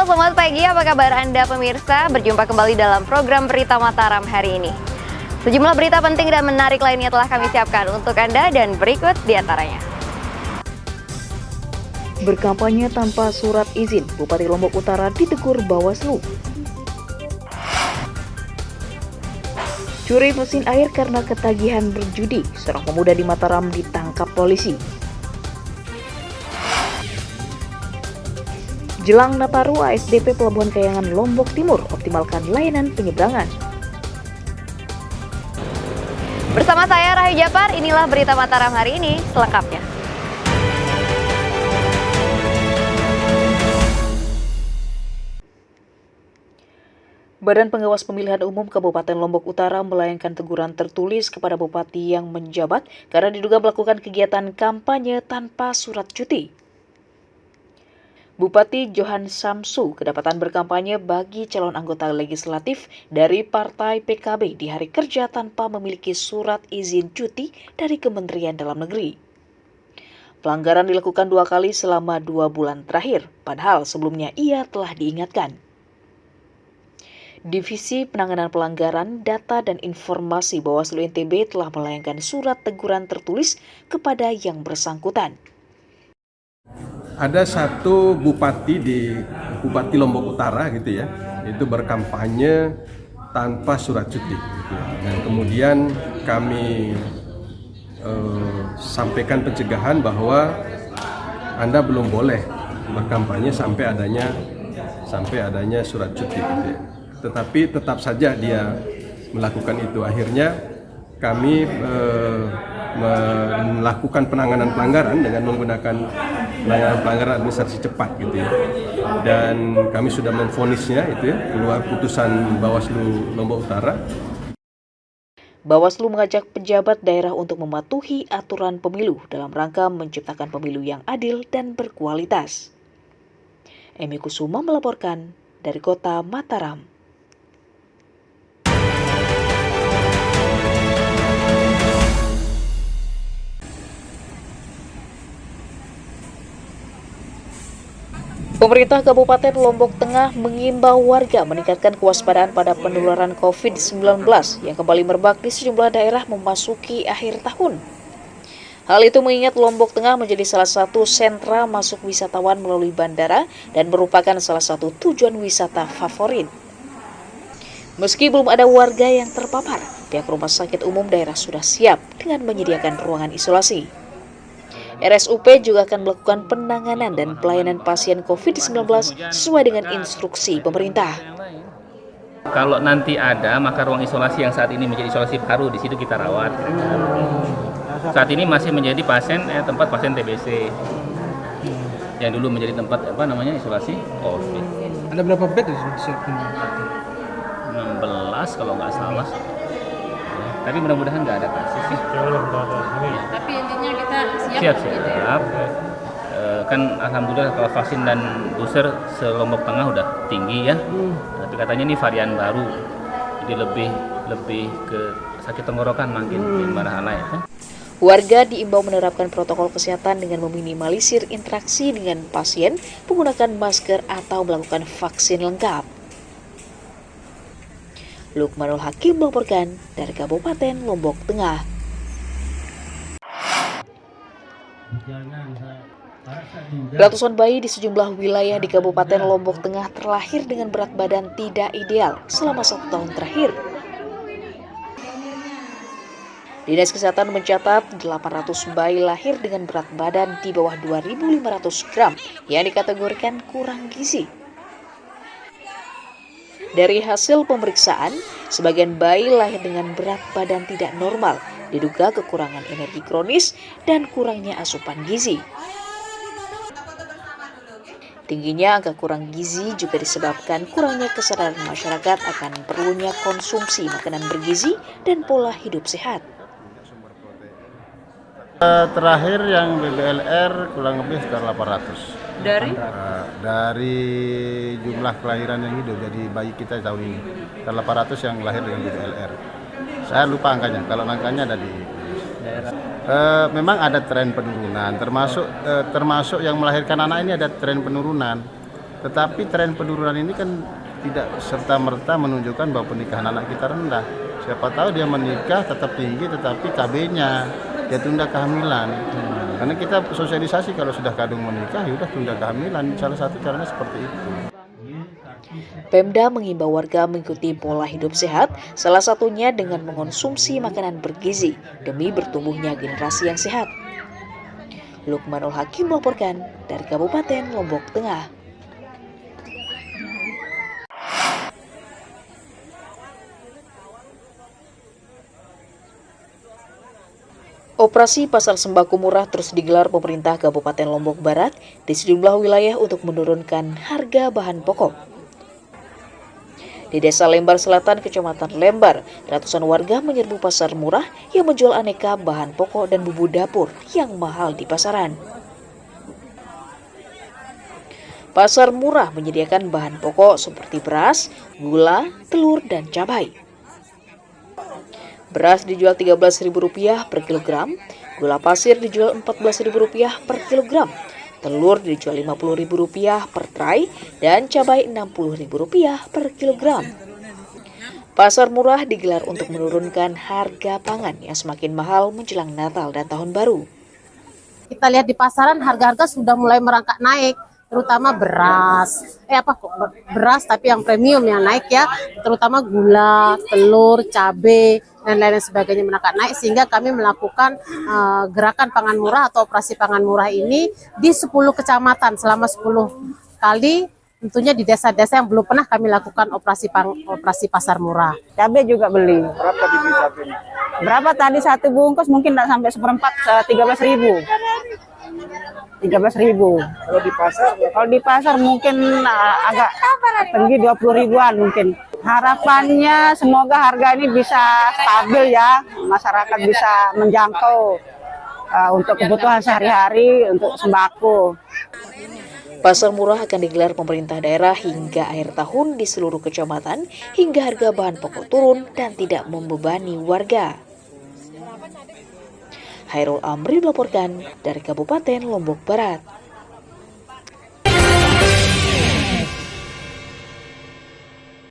Halo, selamat pagi. Apa kabar Anda pemirsa? Berjumpa kembali dalam program Berita Mataram hari ini. Sejumlah berita penting dan menarik lainnya telah kami siapkan untuk Anda dan berikut diantaranya. Berkampanye tanpa surat izin, Bupati Lombok Utara ditegur Bawaslu. Curi mesin air karena ketagihan berjudi, seorang pemuda di Mataram ditangkap polisi. Jelang Nataru, ASDP Pelabuhan Kayangan Lombok Timur optimalkan layanan penyeberangan. Bersama saya Rahayu Japar, inilah Berita Mataram hari ini selengkapnya. Badan Pengawas Pemilihan Umum Kabupaten Lombok Utara melayangkan teguran tertulis kepada bupati yang menjabat karena diduga melakukan kegiatan kampanye tanpa surat cuti. Bupati Johan Samsu kedapatan berkampanye bagi calon anggota legislatif dari Partai PKB di hari kerja tanpa memiliki surat izin cuti dari Kementerian Dalam Negeri. Pelanggaran dilakukan 2 kali selama 2 bulan terakhir, padahal sebelumnya ia telah diingatkan. Divisi Penanganan Pelanggaran, Data dan Informasi Bawaslu NTB telah melayangkan surat teguran tertulis kepada yang bersangkutan. Ada satu bupati di Bupati Lombok Utara gitu ya, itu berkampanye tanpa surat cuti gitu ya. Dan kemudian kami sampaikan pencegahan bahwa Anda belum boleh berkampanye sampai adanya surat cuti gitu ya. Tetapi tetap saja dia melakukan itu. Akhirnya kami melakukan penanganan pelanggaran dengan menggunakan penanganan pelanggaran administrasi cepat gitu ya. Dan kami sudah memvonisnya itu ya, keluar putusan Bawaslu Lombok Utara. Bawaslu mengajak pejabat daerah untuk mematuhi aturan pemilu dalam rangka menciptakan pemilu yang adil dan berkualitas. Emi Kusuma melaporkan dari Kota Mataram. Pemerintah Kabupaten Lombok Tengah mengimbau warga meningkatkan kewaspadaan pada penularan COVID-19 yang kembali merebak di sejumlah daerah memasuki akhir tahun. Hal itu mengingat Lombok Tengah menjadi salah satu sentra masuk wisatawan melalui bandara dan merupakan salah satu tujuan wisata favorit. Meski belum ada warga yang terpapar, pihak Rumah Sakit Umum daerah sudah siap dengan menyediakan ruangan isolasi. RSUP juga akan melakukan penanganan dan pelayanan pasien COVID-19 sesuai dengan instruksi pemerintah. Kalau nanti ada, maka ruang isolasi yang saat ini menjadi isolasi baru, di situ kita rawat. Saat ini masih menjadi tempat pasien TBC, yang dulu menjadi tempat isolasi COVID. Ada berapa bed di sini? 16 kalau nggak salah. Tapi mudah-mudahan nggak ada kasus sih. Tapi intinya kita Siap. Kan alhamdulillah kalau vaksin dan booster se-Lombok Tengah udah tinggi ya. Tapi katanya ini varian baru. Jadi lebih ke sakit tenggorokan makin marah ya kan. Warga diimbau menerapkan protokol kesehatan dengan meminimalisir interaksi dengan pasien, menggunakan masker atau melakukan vaksin lengkap. Lukmanul Hakim melaporkan dari Kabupaten Lombok Tengah. Ratusan bayi di sejumlah wilayah di Kabupaten Lombok Tengah terlahir dengan berat badan tidak ideal selama 1 tahun terakhir. Dinas Kesehatan mencatat 800 bayi lahir dengan berat badan di bawah 2.500 gram yang dikategorikan kurang gizi. Dari hasil pemeriksaan, sebagian bayi lahir dengan berat badan tidak normal, diduga kekurangan energi kronis dan kurangnya asupan gizi. Tingginya angka kurang gizi juga disebabkan kurangnya kesadaran masyarakat akan perlunya konsumsi makanan bergizi dan pola hidup sehat. Terakhir yang BBLR kurang lebih sekitar 800. Dari jumlah kelahiran yang hidup, jadi bayi kita tahun ini 800 yang lahir dengan BBLR. Saya lupa angkanya, kalau angkanya ada di memang ada tren penurunan, termasuk yang melahirkan anak ini ada tren penurunan. Tetapi tren penurunan ini kan tidak serta-merta menunjukkan bahwa pernikahan anak kita rendah. Siapa tahu dia menikah tetap tinggi, tetapi KB-nya dia tunda kehamilan. Karena kita sosialisasi kalau sudah kadung menikah, ya udah tunda kehamilan. Salah satu caranya seperti itu. Pemda mengimbau warga mengikuti pola hidup sehat, salah satunya dengan mengonsumsi makanan bergizi demi bertumbuhnya generasi yang sehat. Lukmanul Hakim melaporkan dari Kabupaten Lombok Tengah. Operasi pasar sembako murah terus digelar pemerintah Kabupaten Lombok Barat di sejumlah wilayah untuk menurunkan harga bahan pokok. Di Desa Lembar Selatan, Kecamatan Lembar, ratusan warga menyerbu pasar murah yang menjual aneka bahan pokok dan bumbu dapur yang mahal di pasaran. Pasar murah menyediakan bahan pokok seperti beras, gula, telur, dan cabai. Beras dijual Rp13.000 per kilogram, gula pasir dijual Rp14.000 per kilogram, telur dijual Rp50.000 per tray, dan cabai Rp60.000 per kilogram. Pasar murah digelar untuk menurunkan harga pangan yang semakin mahal menjelang Natal dan Tahun Baru. Kita lihat di pasaran harga-harga sudah mulai merangkak naik, terutama beras. Beras tapi yang premium yang naik ya, terutama gula, telur, cabai dan lain sebagainya merangkak naik, sehingga kami melakukan gerakan pangan murah atau operasi pangan murah ini di 10 kecamatan selama 10 kali, tentunya di desa-desa yang belum pernah kami lakukan operasi pasar murah. Cabai juga beli. Berapa biji cabai? Berapa tadi satu bungkus mungkin tidak sampai seperempat, 13.000. 13.000. Kalau di pasar? Kalau di pasar mungkin agak tinggi 20.000-an mungkin. Harapannya semoga harga ini bisa stabil ya, masyarakat bisa menjangkau untuk kebutuhan sehari-hari, untuk sembako. Pasar murah akan digelar pemerintah daerah hingga akhir tahun di seluruh kecamatan hingga harga bahan pokok turun dan tidak membebani warga. Hairul Amri melaporkan dari Kabupaten Lombok Barat.